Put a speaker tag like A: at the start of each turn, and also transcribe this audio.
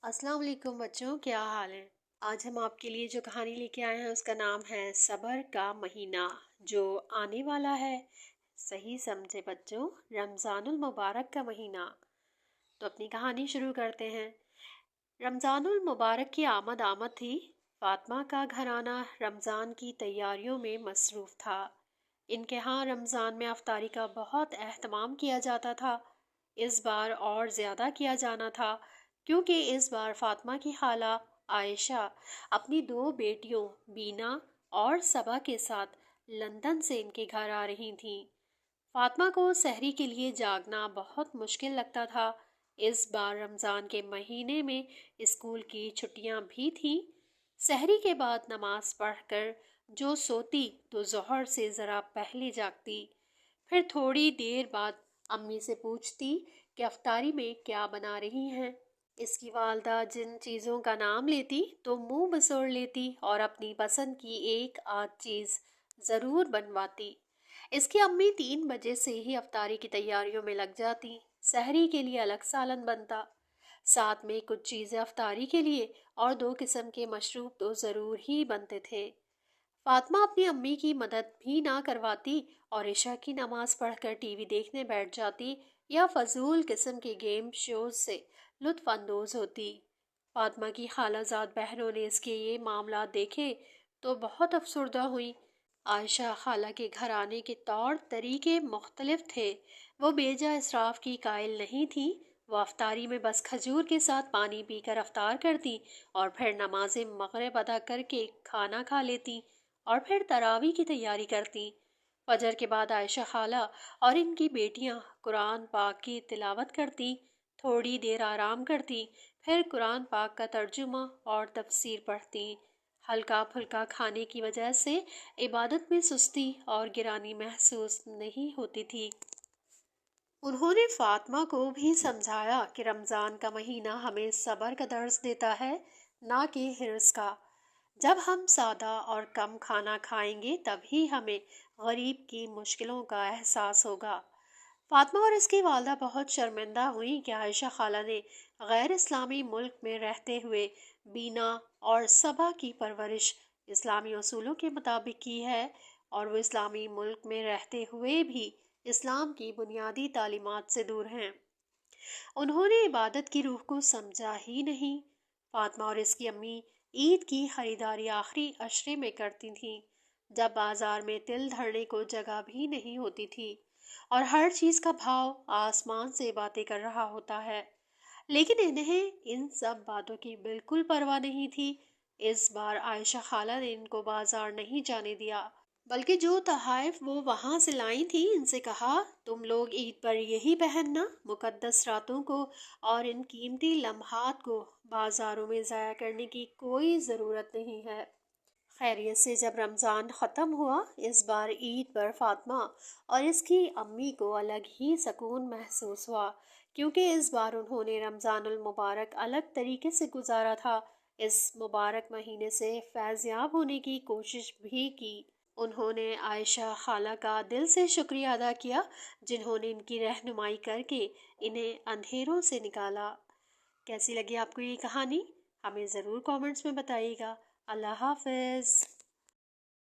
A: अस्सलाम वालेकुम बच्चों, क्या हाल है। आज हम आपके लिए जो कहानी लेके आए हैं उसका नाम है सबर का महीना जो आने वाला है। सही समझे बच्चों, रमज़ानुल मुबारक का महीना। तो अपनी कहानी शुरू करते हैं। रमज़ानुल मुबारक की आमद आमद थी। फातिमा का घराना रमज़ान की तैयारियों में मसरूफ़ था। इनके यहाँ रमज़ान में अफ्तारी का बहुत एहतमाम किया जाता था। इस बार और ज़्यादा किया जाना था क्योंकि इस बार फातिमा की खाला आयशा अपनी दो बेटियों बीना और सबा के साथ लंदन से इनके घर आ रही थीं। फातिमा को सहरी के लिए जागना बहुत मुश्किल लगता था। इस बार रमज़ान के महीने में स्कूल की छुट्टियां भी थीं। सहरी के बाद नमाज पढ़कर जो सोती तो ज़ोहर से ज़रा पहले जागती। फिर थोड़ी देर बाद अम्मी से पूछती कि अफ्तारी में क्या बना रही हैं। इसकी वालदा जिन चीज़ों का नाम लेती तो मुंह बसोड़ लेती और अपनी पसंद की एक आध चीज़ ज़रूर बनवाती। इसकी अम्मी 3 बजे से ही अफ्तारी की तैयारियों में लग जाती। सहरी के लिए अलग सालन बनता, साथ में कुछ चीज़ें अफ्तारी के लिए और 2 किस्म के मशरूब तो ज़रूर ही बनते थे। फातिमा अपनी अम्मी की मदद भी ना करवाती और इशा की नमाज पढ़कर टीवी देखने बैठ जाती या फजूल किस्म के गेम शोज से लुत्फ अंदोज होती। फातिमा की खालाजाद बहनों ने इसके ये मामला देखे तो बहुत अफसरदा हुई। आयशा खाला के घर आने के तौर तरीके मुख्तलिफ थे। वो बेजा इसराफ की कायल नहीं थी। वो अफ्तारी में बस खजूर के साथ पानी पीकर अफ्तार करती और फिर नमाज मगरिब अदा करके खाना खा लेती और फिर तरावी की तैयारी करती। फजर के बाद आयशा खाला और इनकी बेटियां कुरान पाक की तिलावत करती, थोड़ी देर आराम करती, फिर कुरान पाक का तर्जुमा और तफसीर पढ़ती। हल्का फुल्का खाने की वजह से इबादत में सुस्ती और गिरानी महसूस नहीं होती थी। उन्होंने फातिमा को भी समझाया कि रमज़ान का महीना हमें सब्र का दर्स देता है, ना कि हिर्स का। जब हम सादा और कम खाना खाएंगे तभी हमें गरीब की मुश्किलों का एहसास होगा। फातिमा और इसकी वालदा बहुत शर्मिंदा हुई कि आयशा खाला ने गैर इस्लामी मुल्क में रहते हुए बीना और सबा की परवरिश इस्लामी असूलों के मुताबिक की है और वो इस्लामी मुल्क में रहते हुए भी इस्लाम की बुनियादी तालीमात से दूर हैं। उन्होंने इबादत की रूह को समझा ही नहीं। फातिमा और इसकी अम्मी ईद की खरीदारी आखिरी अशरे में करती थीं, जब बाजार में तिल धरने को जगह भी नहीं होती थी और हर चीज का भाव आसमान से बातें कर रहा होता है। लेकिन इन्हें इन सब बातों की बिल्कुल परवाह नहीं थी। इस बार आयशा खाला ने इनको बाजार नहीं जाने दिया, बल्कि जो तहाइफ वो वहां से लाई थी इनसे कहा, तुम लोग ईद पर यही पहनना। मुकद्दस रातों को और इन कीमती लम्हात को बाजारों में ज़ाया करने की कोई ज़रूरत नहीं है। खैरियत से जब रमज़ान ख़त्म हुआ, इस बार ईद पर फातिमा और इसकी अम्मी को अलग ही सुकून महसूस हुआ, क्योंकि इस बार उन्होंने रमज़ानुल मुबारक अलग तरीके से गुजारा था। इस मुबारक महीने से फैज़याब होने की कोशिश भी की। उन्होंने आयशा खाला का दिल से शुक्रिया अदा किया, जिन्होंने इनकी रहनुमाई करके इन्हें अंधेरों से निकाला। कैसी लगी आपको ये कहानी? हमें ज़रूर कमेंट्स में बताइएगा। अल्लाह हाफ़िज़।